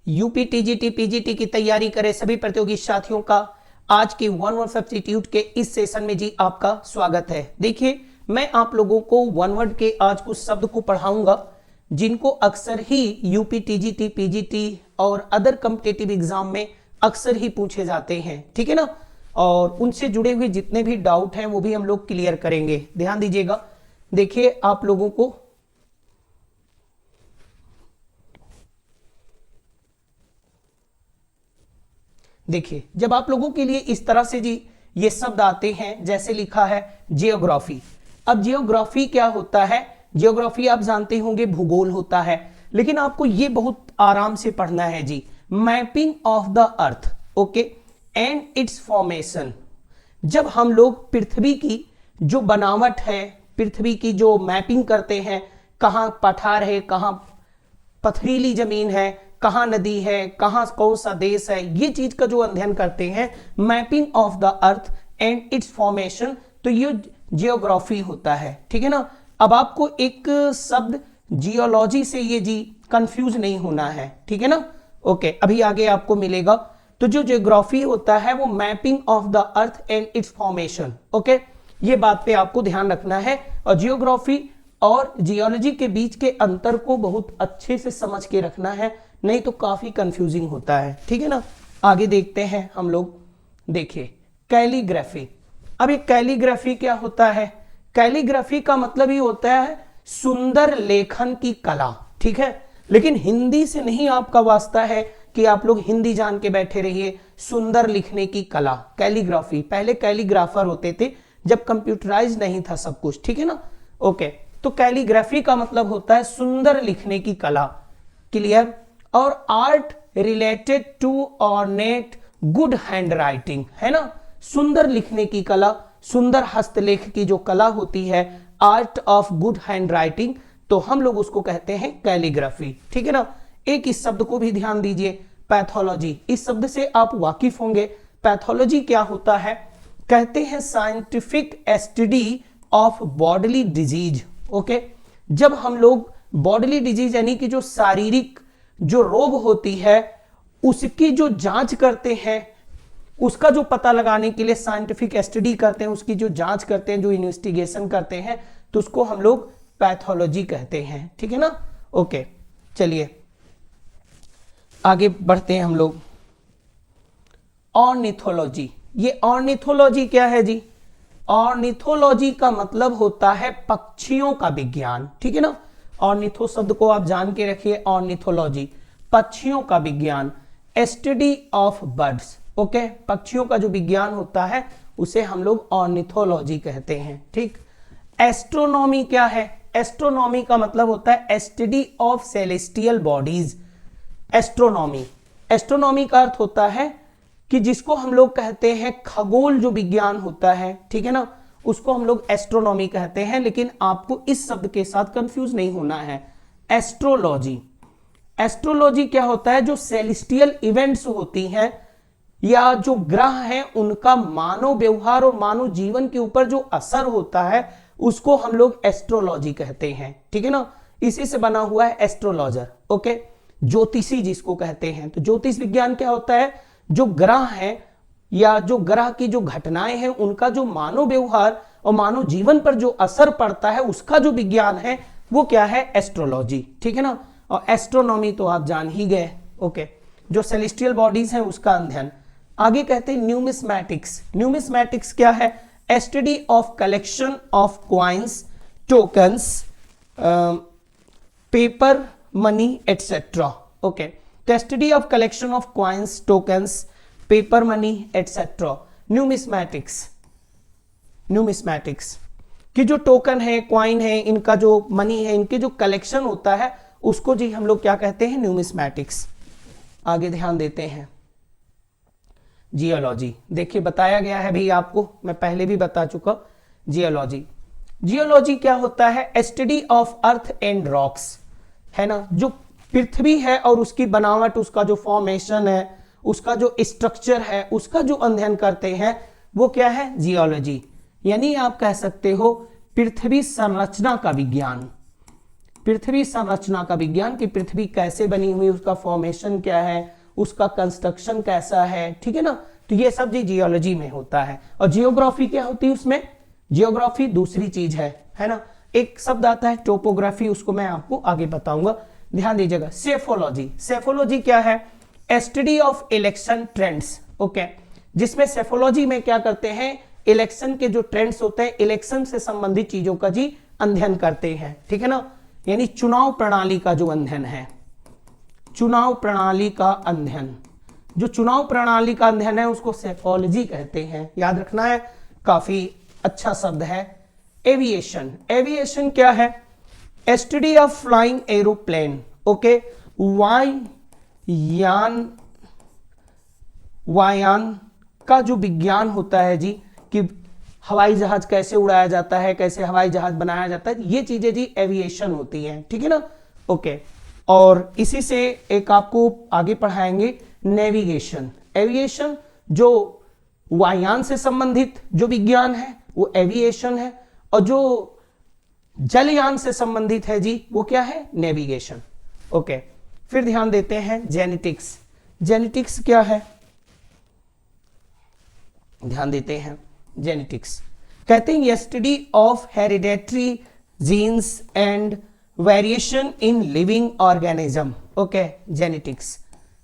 UP TGT PGT की तैयारी करे सभी प्रतियोगी साथियों का आज की वन वर्ड सब्स्टिट्यूट के इस सेशन में जी आपका स्वागत है। देखिए, मैं आप लोगों को वन वर्ड के आज कुछ शब्द को पढ़ाऊंगा जिनको अक्सर ही यूपी टीजीटी पीजीटी और अदर कॉम्पिटिटिव एग्जाम में अक्सर ही पूछे जाते हैं, ठीक है ना। और उनसे जुड़े हुए जितने भी डाउट हैं वो भी हम लोग क्लियर करेंगे। ध्यान दीजिएगा। देखिए, आप लोगों को देखिए, जब आप लोगों के लिए इस तरह से जी ये शब्द आते हैं, जैसे लिखा है जियोग्राफी। अब जियोग्राफी क्या होता है? जियोग्राफी आप जानते होंगे भूगोल होता है, लेकिन आपको ये बहुत आराम से पढ़ना है जी। Mapping of the earth, okay, and its formation. जब हम लोग पृथ्वी की जो बनावट है, पृथ्वी की जो मैपिंग करते हैं, कहाँ पठार है, कहाँ पथरीली जमीन है, कहाँ नदी है, कहाँ कौन सा देश है, ये चीज का जो अध्ययन करते हैं, mapping of the earth and its formation, तो ये जियोग्राफी होता है, ठीक है ना। अब आपको एक शब्द जियोलॉजी से ये जी कंफ्यूज नहीं होना है, ठीक है ना। ओके, अभी आगे आपको मिलेगा। तो जो जियोग्राफी होता है वो mapping of the earth and its formation, okay, ये बात पे आपको ध्यान रखना है। और जियोग्राफी और जियोलॉजी के बीच के अंतर को बहुत अच्छे से समझ के रखना है, नहीं तो काफी कंफ्यूजिंग होता है, ठीक है ना। आगे देखते हैं हम लोग। देखिए, कैलीग्राफी। अब ये कैलीग्राफी क्या होता है? कैलीग्राफी का मतलब ही होता है सुंदर लेखन की कला, ठीक है। लेकिन हिंदी से नहीं आपका वास्ता है कि आप लोग हिंदी जान के बैठे रहिए। सुंदर लिखने की कला, कैलीग्राफी। पहले कैलीग्राफर होते थे जब कंप्यूटराइज नहीं था सब कुछ, ठीक है ना। ओके, तो कैलीग्राफी का मतलब होता है सुंदर लिखने की कला, क्लियर। और art related to ornate good handwriting, है ना। सुंदर लिखने की कला, सुंदर हस्तलेख की जो कला होती है, art of good hand writing, तो हम लोग उसको कहते हैं कैलीग्राफी, ठीक है ना। एक इस शब्द को भी ध्यान दीजिए, पैथोलॉजी। इस शब्द से आप वाकिफ होंगे। पैथोलॉजी क्या होता है? कहते हैं scientific study of bodily disease, okay. जब हम लोग बॉडीली डिजीज यानी कि जो शारीरिक जो रोग होती है उसकी जो जांच करते हैं, उसका जो पता लगाने के लिए साइंटिफिक स्टडी करते हैं, उसकी जो जांच करते हैं, जो इन्वेस्टिगेशन करते हैं, तो उसको हम लोग पैथोलॉजी कहते हैं, ठीक है ना। ओके, चलिए आगे बढ़ते हैं हम लोग। ऑर्निथोलॉजी। ये ऑर्निथोलॉजी क्या है जी? ऑर्निथोलॉजी का मतलब होता है पक्षियों का विज्ञान, ठीक है ना। ऑर्निथो शब्द को आप जान के रखिए, ऑर्निथोलॉजी पक्षियों का विज्ञान, स्टडी ऑफ बर्ड्स, ओके। पक्षियों का जो विज्ञान होता है उसे हम लोग ऑर्निथोलॉजी कहते हैं, ठीक। एस्ट्रोनॉमी क्या है? एस्ट्रोनॉमी का मतलब होता है study of celestial bodies. Astronomy, astronomy का अर्थ होता है कि जिसको हम लोग कहते हैं खगोल जो विज्ञान होता है, ठीक है ना, उसको हम लोग एस्ट्रोनॉमी कहते हैं। लेकिन आपको इस शब्द के साथ कंफ्यूज नहीं होना है। एस्ट्रोलॉजी, एस्ट्रोलॉजी क्या होता है? जो सेलेस्टियल इवेंट्स होती हैं या जो ग्रह हैं उनका मानव व्यवहार और मानव जीवन के ऊपर जो असर होता है उसको हम लोग एस्ट्रोलॉजी कहते हैं, ठीक है ना। इसी से बना हुआ है एस्ट्रोलॉजर, ओके। ज्योतिषी जिसको कहते हैं। तो ज्योतिष विज्ञान क्या होता है? जो ग्रह हैं या जो ग्रह की जो घटनाएं हैं उनका जो मानव व्यवहार और मानव जीवन पर जो असर पड़ता है उसका जो विज्ञान है वो क्या है? एस्ट्रोलॉजी, ठीक है ना। और एस्ट्रोनॉमी तो आप जान ही गए, ओके। जो सेलेस्टियल बॉडीज हैं उसका अध्ययन। आगे कहते हैं न्यूमिस्मैटिक्स। न्यूमिस्मैटिक्स क्या है? Study of collection of coins, tokens, paper, money etcetera, okay. The study of collection of coins, tokens, paper money, etc. Numismatics, numismatics की जो टोकन है, क्वाइन है, इनका जो मनी है, इनके जो कलेक्शन होता है उसको जी हम लोग क्या कहते हैं? न्यूमिस्मैटिक्स। आगे ध्यान देते हैं। जियोलॉजी। देखिए, बताया गया है भी आपको, मैं पहले भी बता चुका। जियोलॉजी, जियोलॉजी क्या होता है? Study of earth and rocks, है ना। जो पृथ्वी है और उसकी बनावट, उसका जो फॉर्मेशन है, उसका जो स्ट्रक्चर है, उसका जो अध्ययन करते हैं वो क्या है? जियोलॉजी। यानी आप कह सकते हो पृथ्वी संरचना का विज्ञान। पृथ्वी संरचना का विज्ञान कि पृथ्वी कैसे बनी हुई, उसका फॉर्मेशन क्या है, उसका कंस्ट्रक्शन कैसा है, ठीक है ना। तो ये सब जी जियोलॉजी में होता है। और जियोग्राफी क्या होती है उसमें, जियोग्राफी दूसरी चीज है ना। एक शब्द आता है टोपोग्राफी, उसको मैं आपको आगे बताऊंगा, ध्यान दीजिएगा। सेफोलॉजी, सेफोलॉजी क्या है, study of election trends, okay, जिसमें सेफोलॉजी में क्या करते हैं, इलेक्शन के जो ट्रेंड्स होते हैं, इलेक्शन से संबंधित चीजों का जी अध्ययन करते हैं, ठीक है ना। यानी चुनाव प्रणाली का जो अध्ययन है, चुनाव प्रणाली का अध्ययन, जो चुनाव प्रणाली का अध्ययन है उसको सेफोलॉजी कहते हैं, याद रखना है, काफी अच्छा शब्द है। एविएशन, एविएशन क्या है, study of flying aeroplane, okay, वायुयान का जो विज्ञान होता है जी, कि हवाई जहाज कैसे उड़ाया जाता है, कैसे हवाई जहाज बनाया जाता है, ये चीजें जी एविएशन होती हैं, ठीक है ना, ओके। और इसी से एक आपको आगे पढ़ाएंगे नेविगेशन। एविएशन जो वायुयान से संबंधित जो विज्ञान है वो एविएशन है, और जो जलयान से संबंधित है जी वो क्या है, नेविगेशन, ओके। फिर ध्यान देते हैं जेनेटिक्स, जेनेटिक्स क्या है, ध्यान देते हैं जेनेटिक्स, कहते हैं study of hereditary genes and variation in living organism, okay, genetics,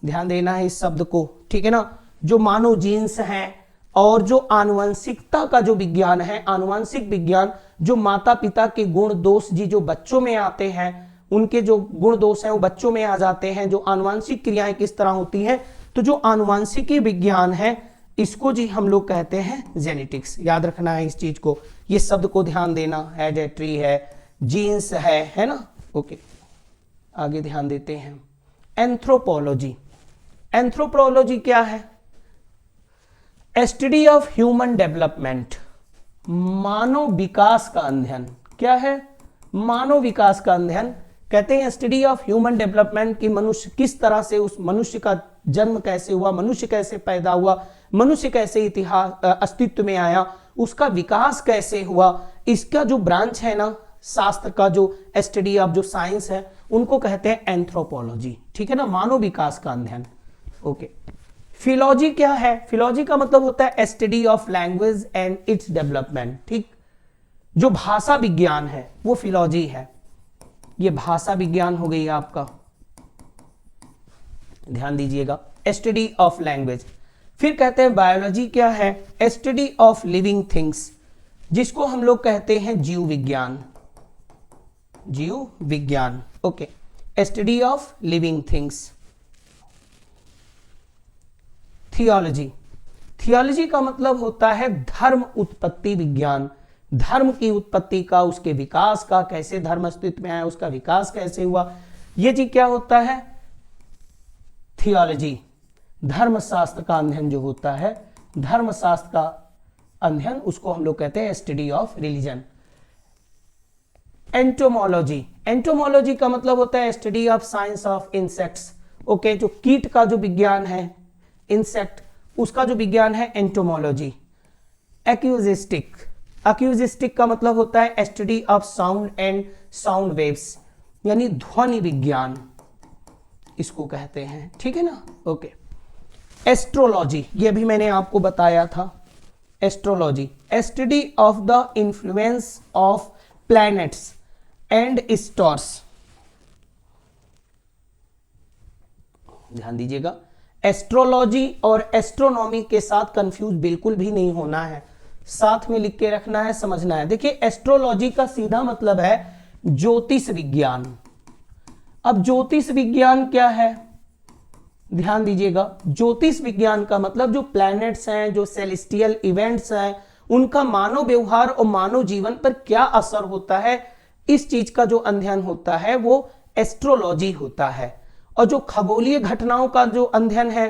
ध्यान देना है इस शब्द को, ठीक है ना। जो मानव जीन्स हैं और जो आनुवंशिकता का जो विज्ञान है, आनुवंशिक विज्ञान, जो माता पिता के गुण दोष जी जो बच्चों में आते हैं, उनके जो गुण दोष हैं वो बच्चों में आ जाते हैं, जो आनुवंशिक क्रियाएं किस तरह होती हैं, तो जो आनुवंशिकी विज्ञान है इसको जी हम लोग कहते हैं जेनेटिक्स, याद रखना है इस चीज को, ये शब्द को ध्यान देना, हेरिडेटरी है, जीन्स है ना, ओके। आगे ध्यान देते हैं एंथ्रोपोलॉजी, एंथ्रोपोलॉजी क्या है, स्टडी ऑफ ह्यूमन डेवलपमेंट, मानव विकास का अध्ययन, क्या है, मानव विकास का अध्ययन, कहते हैं स्टडी ऑफ ह्यूमन डेवलपमेंट कि मनुष्य किस तरह से, उस मनुष्य का जन्म कैसे हुआ, मनुष्य कैसे पैदा हुआ, मनुष्य कैसे इतिहास अस्तित्व में आया, उसका विकास कैसे हुआ, इसका जो ब्रांच है ना शास्त्र का, जो स्टडी ऑफ जो साइंस है, उनको कहते हैं एंथ्रोपोलॉजी, ठीक है ना, मानव विकास का अध्ययन, ओके। फिलॉजी क्या है, फिलॉजी का मतलब होता है study of language and its development, ठीक, जो भाषा विज्ञान है वो फिलॉजी है, ये भाषा विज्ञान हो गई आपका, ध्यान दीजिएगा, स्टडी ऑफ लैंग्वेज। फिर कहते हैं बायोलॉजी क्या है, स्टडी ऑफ लिविंग थिंग्स, जिसको हम लोग कहते हैं जीव विज्ञान, जीव विज्ञान, okay, study of living things. Theology, theology का मतलब होता है धर्म उत्पत्ति विज्ञान, धर्म की उत्पत्ति का, उसके विकास का, कैसे धर्म अस्तित्व में आया, उसका विकास कैसे हुआ, ये जी क्या होता है, थियोलॉजी, धर्मशास्त्र का अध्ययन जो होता है, धर्मशास्त्र का अध्ययन, उसको हम लोग कहते हैं study of religion. Entomology, entomology का मतलब होता है study of science of insects, okay, जो कीट का जो विज्ञान है, इंसेक्ट, उसका जो विज्ञान है एंटोमोलॉजी। एक्यूजिस्टिक, एक्यूजिस्टिक का मतलब होता है study of sound and sound waves, यानी ध्वनि विज्ञान इसको कहते हैं, ठीक है ना, ओके। एस्ट्रोलॉजी, ये भी मैंने आपको बताया था, astrology, study of the influence of planets and stars, ध्यान दीजिएगा, एस्ट्रोलॉजी और एस्ट्रोनॉमी के साथ कंफ्यूज बिल्कुल भी नहीं होना है, साथ में लिख के रखना है, समझना है। देखिए एस्ट्रोलॉजी का सीधा मतलब है ज्योतिष विज्ञान। अब ज्योतिष विज्ञान क्या है, ध्यान दीजिएगा, ज्योतिष विज्ञान का मतलब जो प्लैनेट्स हैं, जो सेलेस्टियल इवेंट्स हैं, उनका मानव व्यवहार और मानव जीवन पर क्या असर होता है, इस चीज का जो अध्ययन होता है वो एस्ट्रोलॉजी होता है। और जो खगोलीय घटनाओं का जो अध्ययन है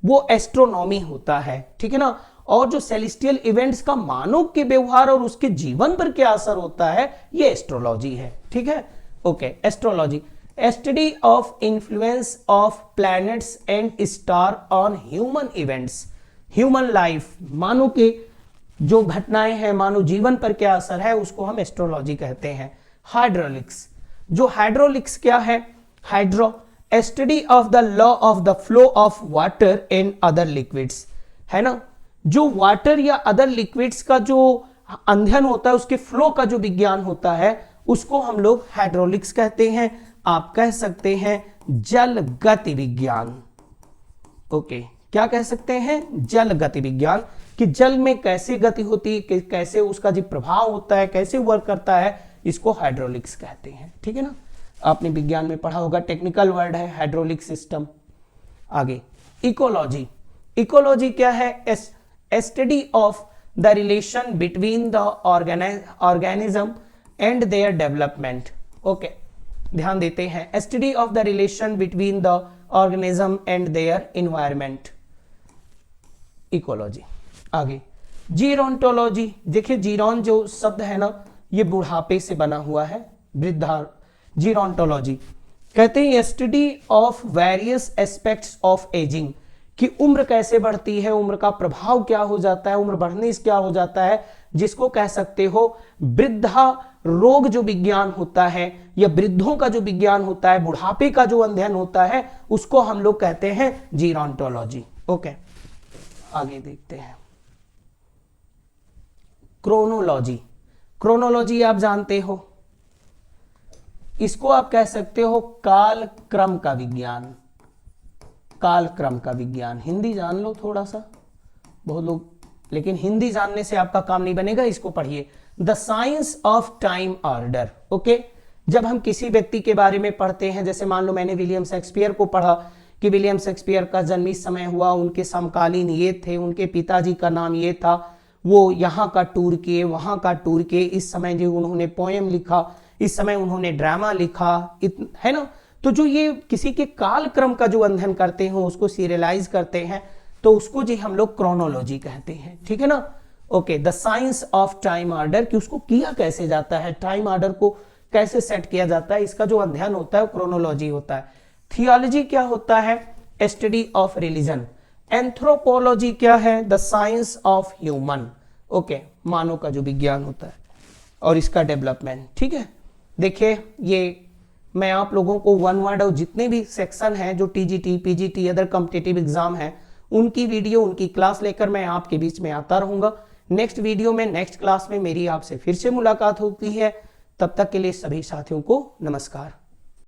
वो एस्ट्रोनॉमी होता है, ठीक है ना। और जो सेलेस्टियल इवेंट्स का मानव के व्यवहार और उसके जीवन पर क्या असर होता है, ये एस्ट्रोलॉजी है, ठीक है, okay. Astrology, study of influence of planets and star on human events, human life, मानव के जो घटनाएं हैं, मानव जीवन पर क्या असर है, उसको हम एस्ट्रोलॉजी कहते हैं। हाइड्रोलिक्स, जो हाइड्रोलिक्स क्या है, hydro study of the law of the flow of water and other liquids, है ना, जो वाटर या अदर लिक्विड्स का जो अध्ययन होता है, उसके फ्लो का जो विज्ञान होता है, उसको हम लोग हाइड्रोलिक्स कहते हैं। आप कह सकते हैं जल गति विज्ञान। ओके, क्या कह सकते हैं, जल गति विज्ञान, कि जल में कैसे गति होती है, कैसे उसका जो प्रभाव होता है, कैसे वर्क करता है, इसको हाइड्रोलिक्स कहते हैं। ठीक है ना, आपने विज्ञान में पढ़ा होगा, टेक्निकल वर्ड है हाइड्रोलिक सिस्टम। आगे इकोलॉजी, इकोलॉजी क्या है, study of the relation between the organism and their development. Okay, ध्यान देते हैं, study of the relation between the organism and their environment, ecology. आगे जीरोंटोलॉजी, देखिए जीरोन जो शब्द है ना, ये बुढ़ापे से बना हुआ है, वृद्धा। जीरोंटोलॉजी कहते हैं study of various aspects of ageing, कि उम्र कैसे बढ़ती है, उम्र का प्रभाव क्या हो जाता है, उम्र बढ़ने से क्या हो जाता है, जिसको कह सकते हो वृद्धा रोग जो विज्ञान होता है, या वृद्धों का जो विज्ञान होता है, बुढ़ापे का जो अध्ययन होता है, उसको हम लोग कहते हैं जीरोंटोलॉजी। ओके, आगे देखते हैं क्रोनोलॉजी। क्रोनोलॉजी आप जानते हो, इसको आप कह सकते हो काल क्रम का विज्ञान, काल क्रम का विज्ञान। हिंदी जान लो थोड़ा सा, बहुत लोग, लेकिन हिंदी जानने से आपका काम नहीं बनेगा, इसको पढ़िए, the science of time order. Okay, जब हम किसी व्यक्ति के बारे में पढ़ते हैं, जैसे मान लो मैंने विलियम शेक्सपियर को पढ़ा कि विलियम शेक्सपियर का जन्म इस समय हुआ, उनके समकालीन ये थे, उनके पिताजी का नाम ये था, वो यहाँ का टूर किए, वहाँ का टूर किए, इस समय जो उन्होंने पोएम लिखा, इस समय उन्होंने ड्रामा लिखा, है ना। तो जो ये किसी के काल क्रम का जो अध्ययन करते हैं, उसको सीरियलाइज करते हैं, तो उसको जी हम लोग क्रोनोलॉजी कहते हैं। ठीक है ना। Okay, the science of time order, कि उसको किया कैसे जाता है, टाइम ऑर्डर को कैसे सेट किया जाता है, इसका जो अध्ययन होता है क्रोनोलॉजी होता है। थियोलॉजी क्या होता है, स्टडी ऑफ रिलीजन। एंथ्रोपोलॉजी क्या है, the science of human. Okay, मानव का जो विज्ञान होता है और इसका डेवलपमेंट। ठीक है, देखिए ये मैं आप लोगों को वन वर्ड और जितने भी सेक्शन हैं जो TGT, PGT, other competitive exam है, उनकी वीडियो, उनकी क्लास लेकर मैं आपके बीच में आता रहूंगा। नेक्स्ट वीडियो में, नेक्स्ट क्लास में मेरी आपसे फिर से मुलाकात होती है। तब तक के लिए सभी साथियों को नमस्कार।